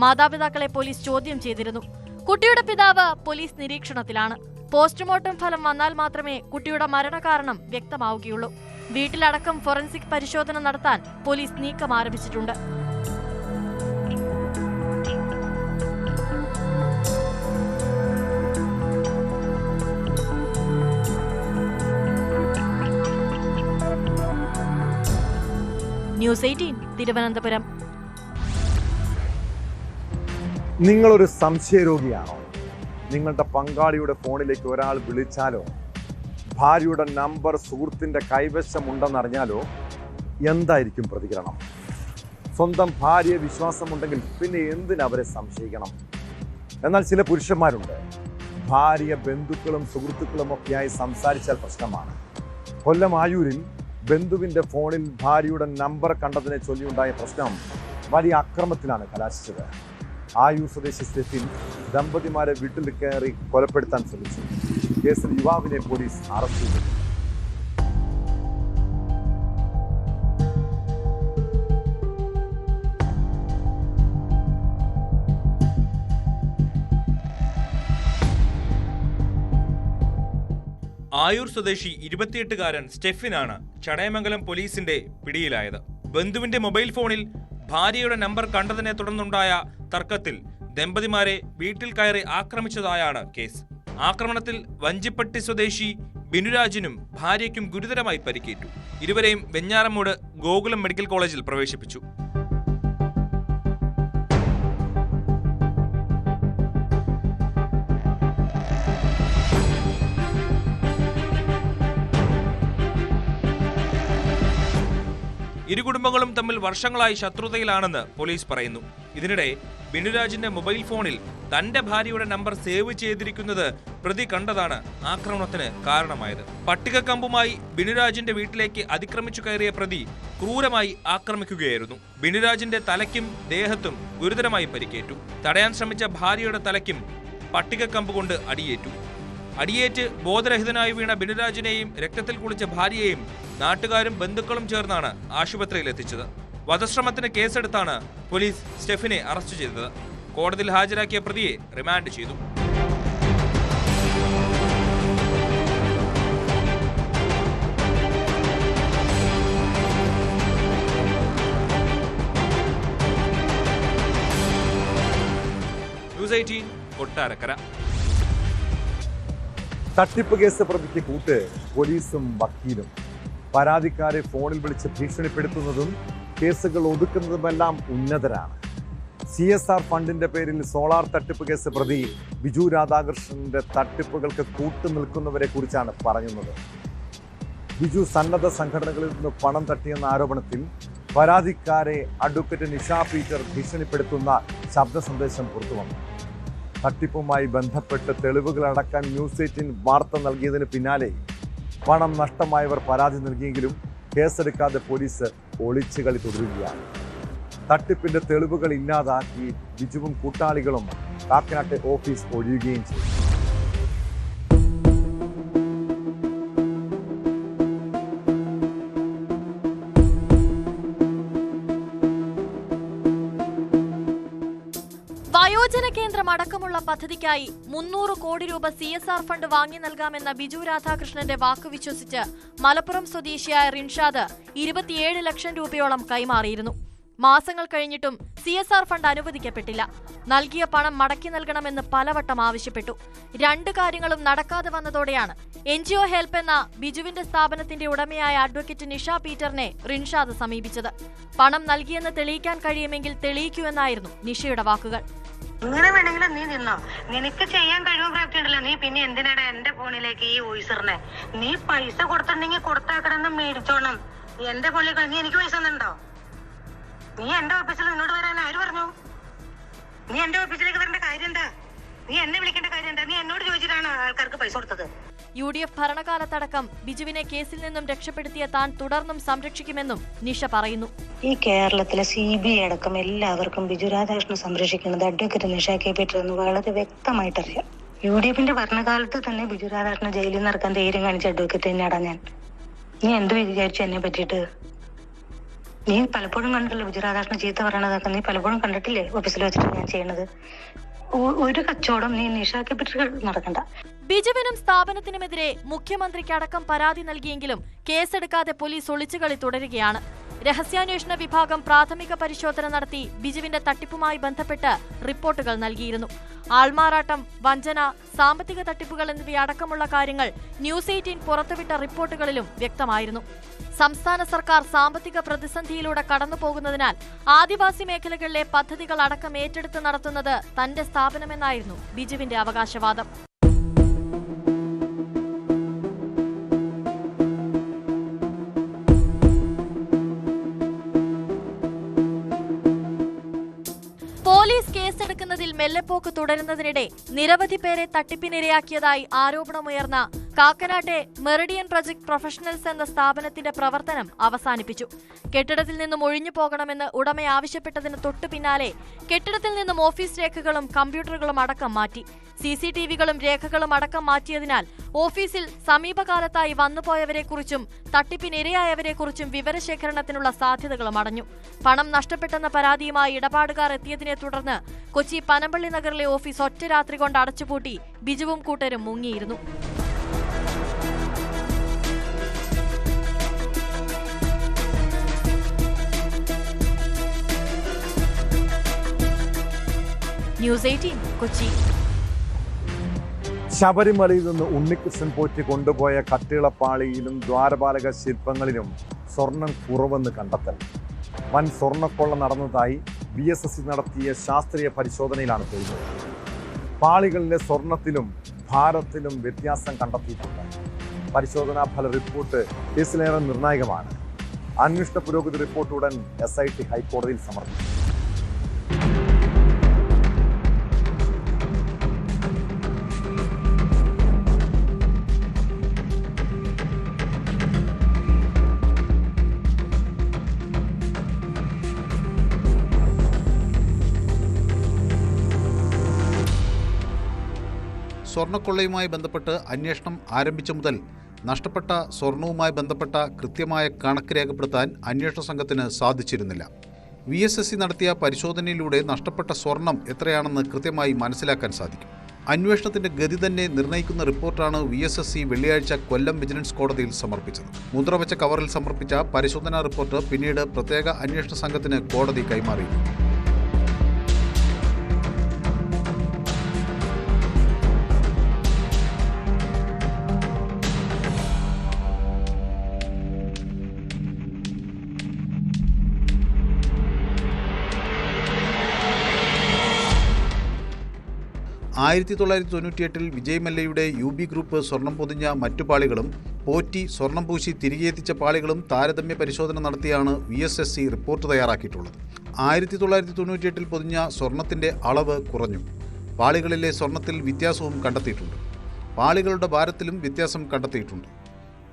മാതാപിതാക്കളെ പോലീസ് ചോദ്യം ചെയ്തിരുന്നു. കുട്ടിയുടെ പിതാവ് പോലീസ് നിരീക്ഷണത്തിലാണ്. പോസ്റ്റ്മോർട്ടം ഫലം വന്നാൽ മാത്രമേ കുട്ടിയുടെ മരണകാരണം വ്യക്തമാവുകയുള്ളൂ. വീട്ടിലടക്കം ഫോറൻസിക് പരിശോധന നടത്താൻ പോലീസ് നീക്കം ആരംഭിച്ചിട്ടുണ്ട്. ന്യൂസ് 18 തിരുവനന്തപുരം. നിങ്ങളൊരു സംശയരോഗിയാണോ? നിങ്ങളുടെ പങ്കാളിയുടെ ഫോണിലേക്ക് ഒരാൾ വിളിച്ചാലോ ഭാര്യയുടെ നമ്പർ സുഹൃത്തിൻ്റെ കൈവശമുണ്ടെന്നറിഞ്ഞാലോ എന്തായിരിക്കും പ്രതികരണം? സ്വന്തം ഭാര്യയെ വിശ്വാസമുണ്ടെങ്കിൽ പിന്നെ എന്തിനവരെ സംശയിക്കണം? എന്നാൽ ചില പുരുഷന്മാരുണ്ട്, ഭാര്യ ബന്ധുക്കളും സുഹൃത്തുക്കളും ഒക്കെയായി സംസാരിച്ചാൽ പ്രശ്നമാണ്. കൊല്ലം ആയൂരിൽ ബന്ധുവിൻ്റെ ഫോണിൽ ഭാര്യയുടെ നമ്പർ കണ്ടതിനെ ചൊല്ലിയുണ്ടായ പ്രശ്നം വലിയ അക്രമത്തിലാണ് കലാശിച്ചത്. ആയൂർ സ്വദേശി സ്റ്റെഫിൻ ദമ്പതിമാരെ വീട്ടിൽ കയറി കൊലപ്പെടുത്താൻ ശ്രമിച്ചു. കേസിൽ യുവാവിനെ പോലീസ് അറസ്റ്റ് ചെയ്തു. ആയൂർ സ്വദേശി 28-കാരൻ സ്റ്റെഫിനാണ് ചടയമംഗലം പോലീസിന്റെ പിടിയിലായത്. ബന്ധുവിന്റെ മൊബൈൽ ഫോണിൽ ഭാര്യയുടെ നമ്പർ കണ്ടതിനെ തുടർന്നുണ്ടായ തർക്കത്തിൽ ദമ്പതിമാരെ വീട്ടിൽ കയറി ആക്രമിച്ചതായാണ് കേസ്. ആക്രമണത്തിൽ വഞ്ചിപ്പട്ടി സ്വദേശി ബിനുരാജിനും ഭാര്യയ്ക്കും ഗുരുതരമായി പരിക്കേറ്റു. ഇരുവരെയും വെഞ്ഞാറമൂട് ഗോകുലം മെഡിക്കൽ കോളേജിൽ പ്രവേശിപ്പിച്ചു. ഇരു കുടുംബങ്ങളും തമ്മിൽ വർഷങ്ങളായി ശത്രുതയിലാണെന്ന് പോലീസ് പറയുന്നു. ഇതിനിടെ ബിനുരാജിന്റെ മൊബൈൽ ഫോണിൽ തന്റെ ഭാര്യയുടെ നമ്പർ സേവ് ചെയ്തിരിക്കുന്നത് പ്രതി കണ്ടതാണ് ആക്രമണത്തിന് കാരണമായത്. പട്ടികക്കമ്പുമായി ബിനുരാജിന്റെ വീട്ടിലേക്ക് അതിക്രമിച്ചു കയറിയ പ്രതി ക്രൂരമായി ആക്രമിക്കുകയായിരുന്നു. ബിനുരാജിന്റെ തലയ്ക്കും ദേഹത്തും ഗുരുതരമായി പരിക്കേറ്റു. തടയാൻ ശ്രമിച്ച ഭാര്യയുടെ തലയ്ക്കും പട്ടികക്കമ്പ് കൊണ്ട് അടിയേറ്റു. അടിയേറ്റ് ബോധരഹിതനായി വീണ ബിനുരാജിനെയും രക്തത്തിൽ കുളിച്ച ഭാര്യയെയും നാട്ടുകാരും ബന്ധുക്കളും ചേർന്നാണ് ആശുപത്രിയിൽ എത്തിച്ചത്. വധശ്രമത്തിന് കേസെടുത്താണ് പോലീസ് സ്റ്റെഫിനെ അറസ്റ്റ് ചെയ്തത്. കോടതിയിൽ ഹാജരാക്കിയ പ്രതിയെ റിമാൻഡ് ചെയ്തു. ന്യൂസ് 18 കൊട്ടാരക്കര. തട്ടിപ്പ് കേസ് പ്രതിക്ക് കൂട്ട് പോലീസും വക്കീലും. പരാതിക്കാരെ ഫോണിൽ വിളിച്ച് ഭീഷണിപ്പെടുത്തുന്നതും കേസുകൾ ഒതുക്കുന്നതുമെല്ലാം ഉന്നതരാണ്. CSR ഫണ്ടിന്റെ പേരിൽ സോളാർ തട്ടിപ്പ് കേസ് പ്രതി ബിജു രാധാകൃഷ്ണന്റെ തട്ടിപ്പുകൾക്ക് കൂട്ടുനിൽക്കുന്നവരെ കുറിച്ചാണ് പറയുന്നത്. ബിജു സന്നദ്ധ സംഘടനകളിൽ നിന്ന് പണം തട്ടിയെന്ന ആരോപണത്തിൽ പരാതിക്കാരെ അഡ്വക്കേറ്റ് നിഷ പീറ്റർ ഭീഷണിപ്പെടുത്തുന്ന ശബ്ദ സന്ദേശം പുറത്തുവന്നു. തട്ടിപ്പുമായി ബന്ധപ്പെട്ട് തെളിവുകളടക്കാൻ ന്യൂസ് 18 വാർത്ത നൽകിയതിന് പിന്നാലെ പണം നഷ്ടമായവർ പരാതി നൽകിയെങ്കിലും കേസെടുക്കാതെ പോലീസ് ഒളിച്ചുകളി തുടരുകയാണ്. തട്ടിപ്പിന്റെ തെളിവുകൾ ഇല്ലാതാക്കി ബിജുവും കൂട്ടാളികളും കാക്കനാട്ടെ ഓഫീസ് ഒഴിയുകയും ചെയ്തു. വയോജന കേന്ദ്രം അടക്കമുള്ള പദ്ധതിക്കായി 300 കോടി രൂപ CSR ഫണ്ട് വാങ്ങി നൽകാമെന്ന ബിജു രാധാകൃഷ്ണന്റെ വാക്ക് വിശ്വസിച്ച് മലപ്പുറം സ്വദേശിയായ റിൻഷാദ് 27 ലക്ഷം രൂപയോളം കൈമാറിയിരുന്നു. മാസങ്ങൾ കഴിഞ്ഞിട്ടും CSR ഫണ്ട് അനുവദിക്കപ്പെട്ടില്ല. നൽകിയ പണം മടക്കി നൽകണമെന്ന് പലവട്ടം ആവശ്യപ്പെട്ടു. 2 കാര്യങ്ങളും നടക്കാതെ വന്നതോടെയാണ് NGO ഹെൽപ്പ് എന്ന ബിജുവിന്റെ സ്ഥാപനത്തിന്റെ ഉടമയായ അഡ്വക്കേറ്റ് നിഷ പീറ്ററിനെ റിൻഷാദ് സമീപിച്ചത്. പണം നൽകിയെന്ന് തെളിയിക്കാൻ കഴിയുമെങ്കിൽ തെളിയിക്കൂ എന്നായിരുന്നു നിഷയുടെ വാക്കുകൾ. ഇങ്ങനെ വേണമെങ്കിലും നീ നിന്നോ, നിനക്ക് ചെയ്യാൻ കഴിവും പ്രാപ്തി ഉണ്ടല്ലോ, നീ പിന്നെ എന്തിനാണ് എന്റെ ഫോണിലേക്ക് ഈ വോയിസറിനെ നീ പൈസ കൊടുത്തിട്ടുണ്ടെങ്കിൽ കൊടുത്താക്കണമെന്ന് മേടിച്ചോണം. എന്റെ ഫോണിൽ നീ എനിക്ക് പൈസ തന്നിട്ടുണ്ടോ? നീ എന്റെ ഓഫീസിൽ നിന്നോട് വരാൻ ആര് പറഞ്ഞു? നീ എന്റെ ഓഫീസിലേക്ക് വരേണ്ട കാര്യം എന്താ? നീ എന്നെ വിളിക്കേണ്ട കാര്യം എന്താ? നീ എന്നോട് ചോദിച്ചിട്ടാണ് ആൾക്കാർക്ക് പൈസ കൊടുത്തത്. UDF ഭരണകാലത്തടക്കം ബിജുവിനെ കേസിൽ നിന്നും രക്ഷപ്പെടുത്തിയ താൻ തുടർന്നും സംരക്ഷിക്കുമെന്നും നിഷ പറയുന്നു. ഈ കേരളത്തിലെ CBI അടക്കം എല്ലാവർക്കും ബിജു രാധാകൃഷ്ണനെ സംരക്ഷിക്കുന്നത് അഡ്വക്കേറ്റ് നിഷ കെ പീറ്റർ എന്ന് വളരെ വ്യക്തമായിട്ടറിയാം. UDFന്റെ ഭരണകാലത്ത് തന്നെ ബിജു രാധാകൃഷ്ണനെ ജയിലിൽ നിന്ന് ഇറക്കാൻ ധൈര്യം കാണിച്ച അഡ്വക്കേറ്റ് തന്നെയാടാ ഞാൻ. നീ എന്ത് വിചാരിച്ചു എന്നെ പറ്റിയിട്ട്? നീ പലപ്പോഴും കണ്ടിട്ടില്ല ബിജു രാധാകൃഷ്ണൻ ചീത്ത പറയണതൊക്കെ, നീ പലപ്പോഴും കണ്ടിട്ടില്ലേ ഓഫീസിൽ വെച്ചിട്ട് ഞാൻ ചെയ്യണത്? ഒരു കച്ചവടം നീ നിഷ കെ പീറ്റർ നടക്കണ്ട. ബിജുവിനും സ്ഥാപനത്തിനുമെതിരെ മുഖ്യമന്ത്രിക്കടക്കം പരാതി നൽകിയെങ്കിലും കേസെടുക്കാതെ പോലീസ് ഒളിച്ചുകളി തുടരുകയാണ്. രഹസ്യാന്വേഷണ വിഭാഗം പ്രാഥമിക പരിശോധന നടത്തി ബിജുവിന്റെ തട്ടിപ്പുമായി ബന്ധപ്പെട്ട് റിപ്പോർട്ടുകൾ നൽകിയിരുന്നു. ആൾമാറാട്ടം, വഞ്ചന, സാമ്പത്തിക തട്ടിപ്പുകൾ എന്നിവയടക്കമുള്ള കാര്യങ്ങൾ ന്യൂസ് 18 പുറത്തുവിട്ട റിപ്പോർട്ടുകളിലും വ്യക്തമായിരുന്നു. സംസ്ഥാന സർക്കാർ സാമ്പത്തിക പ്രതിസന്ധിയിലൂടെ കടന്നുപോകുന്നതിനാൽ ആദിവാസി മേഖലകളിലെ പദ്ധതികൾ അടക്കം ഏറ്റെടുത്ത് നടത്തുന്നത് തന്റെ സ്ഥാപനമെന്നായിരുന്നു ബിജുവിന്റെ അവകാശവാദം. പോലീസ് കേസെടുക്കുന്നതിൽ മെല്ലെപ്പോക്ക് തുടരുന്നതിനിടെ നിരവധി പേരെ തട്ടിപ്പിനിരയാക്കിയതായി ആരോപണമുയർന്ന കാക്കനാട്ടെ മെറിഡിയൻ പ്രൊജക്ട് പ്രൊഫഷണൽസ് എന്ന സ്ഥാപനത്തിന്റെ പ്രവർത്തനം അവസാനിപ്പിച്ചു. കെട്ടിടത്തിൽ നിന്നും ഒഴിഞ്ഞു പോകണമെന്ന് ഉടമ ആവശ്യപ്പെട്ടതിന് തൊട്ടു പിന്നാലെ കെട്ടിടത്തിൽ നിന്നും ഓഫീസ് രേഖകളും കമ്പ്യൂട്ടറുകളും അടക്കം മാറ്റി. CCTVകളും രേഖകളും അടക്കം മാറ്റിയതിനാൽ ഓഫീസിൽ സമീപകാലത്തായി വന്നുപോയവരെക്കുറിച്ചും തട്ടിപ്പിനിരയായവരെക്കുറിച്ചും വിവരശേഖരണത്തിനുള്ള സാധ്യതകളും അടഞ്ഞു. പണം നഷ്ടപ്പെട്ടെന്ന പരാതിയുമായി ഇടപാടുകാർ എത്തിയതിനെ തുടർന്ന് കൊച്ചി പനമ്പള്ളി നഗറിലെ ഓഫീസ് ഒറ്റ രാത്രി കൊണ്ട് അടച്ചുപൂട്ടി ബിജുവും കൂട്ടരും മുങ്ങിയിരുന്നു. ന്യൂസ് 18 കൊച്ചി. ശബരിമലയിൽ നിന്ന് ഉണ്ണികൃഷ്ണൻ പോറ്റി കൊണ്ടുപോയ കട്ടിളപ്പാളിയിലും ദ്വാരപാലക ശില്പങ്ങളിലും സ്വർണം കുറവെന്ന് കണ്ടെത്തൽ. വൻ സ്വർണ്ണക്കൊള്ള നടന്നതായി BSSC നടത്തിയ ശാസ്ത്രീയ പരിശോധനയിലാണ് തെളിഞ്ഞത്. പാളികളിലെ സ്വർണത്തിലും ഭാരത്തിലും വ്യത്യാസം കണ്ടെത്തിയിട്ടുണ്ട്. പരിശോധനാ ഫല റിപ്പോർട്ട് കേസിലേറെ നിർണായകമാണ്. അന്വേഷണ പുരോഗതി റിപ്പോർട്ട് ഉടൻ SIT ഹൈക്കോടതിയിൽ സമർപ്പിക്കും. സ്വർണ്ണക്കൊള്ളയുമായി ബന്ധപ്പെട്ട് അന്വേഷണം ആരംഭിച്ച മുതൽ നഷ്ടപ്പെട്ട സ്വർണവുമായി ബന്ധപ്പെട്ട കൃത്യമായ കണക്ക് രേഖപ്പെടുത്താൻ അന്വേഷണ സംഘത്തിന് സാധിച്ചിരുന്നില്ല. VSSC നടത്തിയ പരിശോധനയിലൂടെ നഷ്ടപ്പെട്ട സ്വർണം എത്രയാണെന്ന് കൃത്യമായി മനസ്സിലാക്കാൻ സാധിക്കും. അന്വേഷണത്തിന്റെ ഗതി തന്നെ നിർണ്ണയിക്കുന്ന റിപ്പോർട്ടാണ് VSSC വെള്ളിയാഴ്ച കൊല്ലം വിജിലൻസ് കോടതിയിൽ സമർപ്പിച്ചത്. മുദ്രവച്ച കവറിൽ സമർപ്പിച്ച പരിശോധനാ റിപ്പോർട്ട് പിന്നീട് പ്രത്യേക അന്വേഷണ സംഘത്തിന് കോടതി കൈമാറി. 1998 വിജയ് മല്യയുടെ UB ഗ്രൂപ്പ് സ്വർണം പൊതിഞ്ഞ മറ്റു പാളികളും പോറ്റി സ്വർണം പൂശി തിരികെ എത്തിച്ച പാളികളും താരതമ്യ പരിശോധന നടത്തിയാണ് VSSC റിപ്പോർട്ട് തയ്യാറാക്കിയിട്ടുള്ളത്. 1998 പൊതിഞ്ഞ സ്വർണത്തിന്റെ അളവ് കുറഞ്ഞു. പാളികളിലെ സ്വർണത്തിൽ വ്യത്യാസവും കണ്ടെത്തിയിട്ടുണ്ട്. പാളികളുടെ ഭാരത്തിലും വ്യത്യാസം കണ്ടെത്തിയിട്ടുണ്ട്.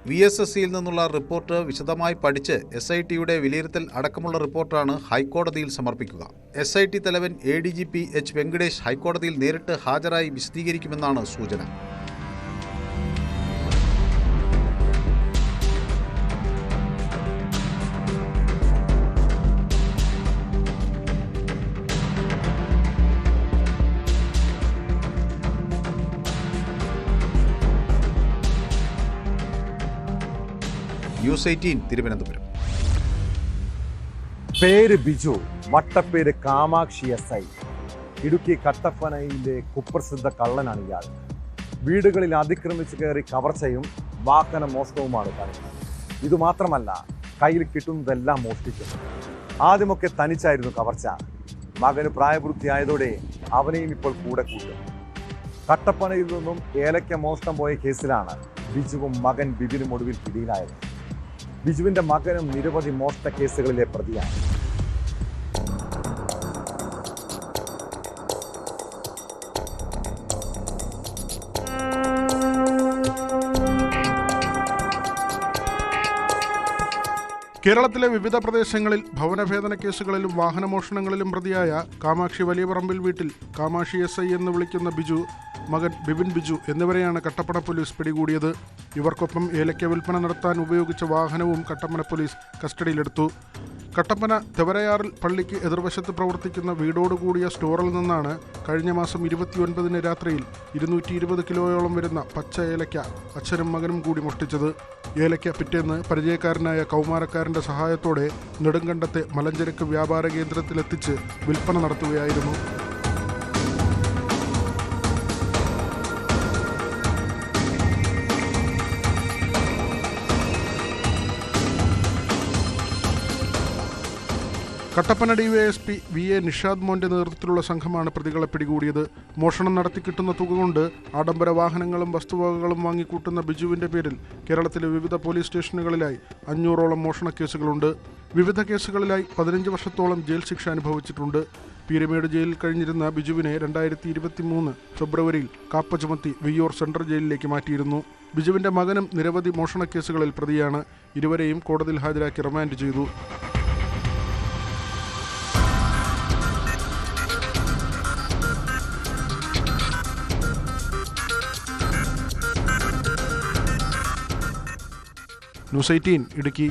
VSSCയിൽ നിന്നുള്ള റിപ്പോർട്ട് വിശദമായി പഠിച്ച് SITയുടെ വിലയിരുത്തൽ അടക്കമുള്ള റിപ്പോർട്ടാണ് ഹൈക്കോടതിയിൽ സമർപ്പിക്കുക. SIT തലവൻ ADGP H. വെങ്കടേഷ് ഹൈക്കോടതിയിൽ നേരിട്ട് ഹാജരായി വിശദീകരിക്കുമെന്നാണ് സൂചന. News 18 തിരുവനന്തപുരം. പേര് ബിജു, വട്ടപ്പേര് കാമാക്ഷി SI. ഇടുക്കി കട്ടപ്പനയിലെ കുപ്രസിദ്ധ കള്ളനാണ് ഇയാൾ. വീടുകളിൽ അതിക്രമിച്ച് കയറി കവർച്ചയും വാഹന മോഷണവുമാണ് കാണിക്കുന്നത്. ഇതുമാത്രമല്ല, കയ്യിൽ കിട്ടുന്നതെല്ലാം മോഷ്ടിക്കും. ആദ്യമൊക്കെ തനിച്ചായിരുന്നു കവർച്ച. മകന് പ്രായപൂർത്തിയായതോടെ അവനെയും ഇപ്പോൾ കൂടെ കൂട്ടും. കട്ടപ്പനയിൽ നിന്നും ഏലക്ക മോഷണം പോയ കേസിലാണ് ബിജുവും മകൻ ബിബിനും ഒടുവിൽ പിടിയിലായത്. ബിജുവിന്റെ മകനും നിരവധി മോഷണ കേസുകളിലെ പ്രതിയാണ്. കേരളത്തിലെ വിവിധ പ്രദേശങ്ങളിൽ ഭവനഭേദന കേസുകളിലും വാഹനമോഷണങ്ങളിലും പ്രതിയായ കാമാക്ഷി വലിയപറമ്പിൽ വീട്ടിൽ കാമാക്ഷി SI എന്ന് വിളിക്കുന്ന ബിജു, മകൻ ബിബിൻ ബിജു എന്നിവരെയാണ് കട്ടപ്പന പോലീസ് പിടികൂടിയത്. ഇവർക്കൊപ്പം ഏലക്ക വിൽപ്പന നടത്താൻ ഉപയോഗിച്ച വാഹനവും കട്ടപ്പന പോലീസ് കസ്റ്റഡിയിലെടുത്തു. കട്ടപ്പന തെവരയാറിൽ പള്ളിക്ക് എതിർവശത്ത് പ്രവർത്തിക്കുന്ന വീടോടുകൂടിയ സ്റ്റോറിൽ നിന്നാണ് കഴിഞ്ഞ മാസം 29 രാത്രിയിൽ 220 കിലോയോളം വരുന്ന പച്ച ഏലക്ക അച്ഛനും മകനും കൂടി മോഷ്ടിച്ചത്. ഏലക്ക പിറ്റേന്ന് പരിചയക്കാരനായ കൗമാരക്കാരൻ്റെ സഹായത്തോടെ നെടുങ്കണ്ടത്തെ മലഞ്ചരക്ക് വ്യാപാര കേന്ദ്രത്തിലെത്തിച്ച് വിൽപ്പന നടത്തുകയായിരുന്നു. കട്ടപ്പന DYSP VA നിഷാദ് മോന്റെ നേതൃത്വത്തിലുള്ള സംഘമാണ് പ്രതികളെ പിടികൂടിയത്. മോഷണം നടത്തി കിട്ടുന്ന തുക കൊണ്ട് ആഡംബര വാഹനങ്ങളും വസ്തുവകകളും വാങ്ങിക്കൂട്ടുന്ന ബിജുവിന്റെ പേരിൽ കേരളത്തിലെ വിവിധ പോലീസ് സ്റ്റേഷനുകളിലായി 500ഓളം മോഷണ കേസുകളുണ്ട്. വിവിധ കേസുകളിലായി 15 വർഷത്തോളം ജയിൽ ശിക്ഷ അനുഭവിച്ചിട്ടുണ്ട്. പീരുമേട് ജയിലിൽ കഴിഞ്ഞിരുന്ന ബിജുവിനെ 2023 ഫെബ്രുവരിയിൽ കാപ്പ ചുമത്തി വിയ്യൂർ സെൻട്രൽ ജയിലിലേക്ക് മാറ്റിയിരുന്നു. ബിജുവിന്റെ മകനും നിരവധി മോഷണ കേസുകളിൽ പ്രതിയാണ്. ഇരുവരെയും കോടതിയിൽ ഹാജരാക്കി റിമാൻഡ് ചെയ്തു. News 18 ഇടുക്കി.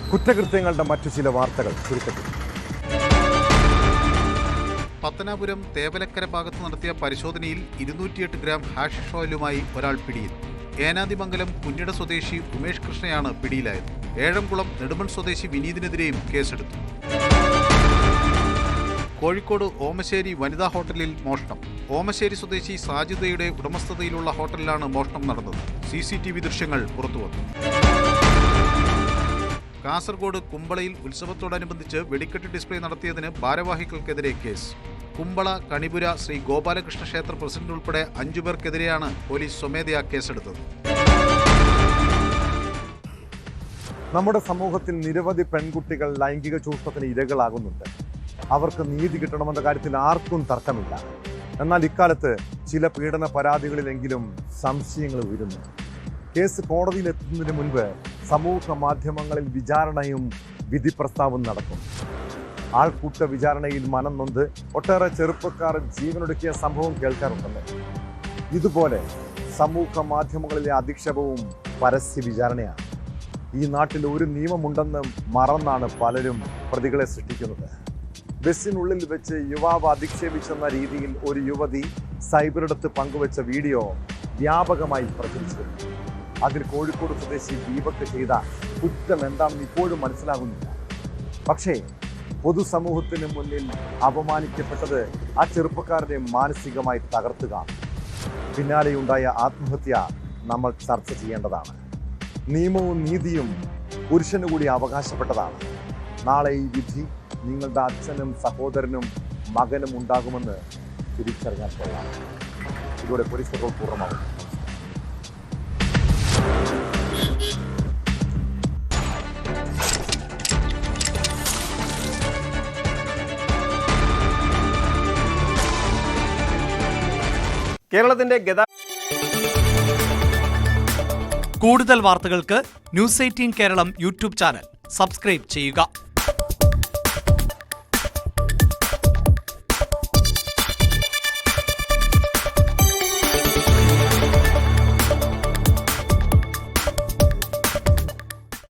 കുറ്റകൃത്യങ്ങളുടെ മറ്റു ചില വാർത്തകൾ ചുരുക്കത്തിൽ. പത്തനാപുരം തേവലക്കര ഭാഗത്ത് നടത്തിയ പരിശോധനയിൽ 208 ഗ്രാം ഹാഷിഷ് ഓയിലുമായി ഒരാൾ പിടിയിൽ. ഏനാദിമംഗലം കുഞ്ഞിട സ്വദേശി ഉമേഷ് കൃഷ്ണയാണ് പിടിയിലായത്. ഏഴംകുളം നെടുമൺ സ്വദേശി വിനീതിനെതിരെയും കേസെടുത്തു. കോഴിക്കോട് ഓമശ്ശേരി വനിതാ ഹോട്ടലിൽ മോഷണം. ഓമശ്ശേരി സ്വദേശി സാജിദയുടെ ഉടമസ്ഥതയിലുള്ള ഹോട്ടലിലാണ് മോഷണം നടന്നത്. CCTV ദൃശ്യങ്ങൾ പുറത്തുവന്നു. കാസർഗോഡ് കുമ്പളയിൽ ഉത്സവത്തോടനുബന്ധിച്ച് വെടിക്കെട്ട് ഡിസ്പ്ലേ നടത്തിയതിന് ഭാരവാഹികൾക്കെതിരെ കേസ്. കുമ്പള കണിപുര ശ്രീ ഗോപാലകൃഷ്ണ ക്ഷേത്ര പ്രസിഡന്റ് ഉൾപ്പെടെ 5 പേർക്കെതിരെയാണ് പോലീസ് സ്വമേധയാ കേസെടുത്തത്. നമ്മുടെ സമൂഹത്തിൽ നിരവധി പെൺകുട്ടികൾ ലൈംഗിക ചൂഷണത്തിന് ഇരകളാകുന്നുണ്ട്. അവർക്ക് നീതി കിട്ടണമെന്ന കാര്യത്തിൽ ആർക്കും തർക്കമില്ല. എന്നാൽ ഇക്കാലത്ത് ചില പീഡന പരാതികളിലെങ്കിലും സംശയങ്ങൾ ഉയരുന്നു. കേസ് കോടതിയിലെത്തുന്നതിന് മുൻപ് സമൂഹ മാധ്യമങ്ങളിൽ വിചാരണയും വിധി പ്രസ്താവവും നടക്കും. ആൾക്കൂട്ട വിചാരണയിൽ മനം നൊന്ത് ഒട്ടേറെ ചെറുപ്പക്കാർ ജീവനൊടുക്കിയ സംഭവം കേൾക്കാറുണ്ടല്ലോ. ഇതുപോലെ സമൂഹ മാധ്യമങ്ങളിലെ അധിക്ഷേപവും പരസ്യ വിചാരണയാണ്. ഈ നാട്ടിൽ ഒരു നിയമമുണ്ടെന്ന് മറന്നാണ് പലരും പ്രതികളെ സൃഷ്ടിക്കുന്നത്. ബസ്സിനുള്ളിൽ വെച്ച് യുവാവ് അധിക്ഷേപിച്ചെന്ന രീതിയിൽ ഒരു യുവതി സൈബറിടത്ത് പങ്കുവച്ച വീഡിയോ വ്യാപകമായി പ്രചരിച്ചിരുന്നു. അതിൽ കോഴിക്കോട് സ്വദേശി ദീപക് ചെയ്ത കുറ്റം എന്താണെന്ന് ഇപ്പോഴും മനസ്സിലാകുന്നില്ല. പക്ഷേ പൊതുസമൂഹത്തിന് മുന്നിൽ അപമാനിക്കപ്പെട്ടത് ആ ചെറുപ്പക്കാരനെ മാനസികമായി തകർത്തുക. പിന്നാലെയുണ്ടായ ആത്മഹത്യ നമ്മൾ ചർച്ച ചെയ്യേണ്ടതാണ്. നിയമവും നീതിയും പുരുഷന് കൂടി അവകാശപ്പെട്ടതാണ്. നാളെ ഈ വിധി നിങ്ങളുടെ അച്ഛനും സഹോദരനും മകനും ഉണ്ടാകുമെന്ന് തിരിച്ചറിയാൻ കൊള്ളാം. ഇതോടെ പോലീസ് റിപ്പോർട്ട് പൂർണ്ണമാകും. കേരളത്തിന്റെ കൂടുതൽ വാർത്തകൾക്ക് news 18 Keralam YouTube channel subscribe ചെയ്യുക.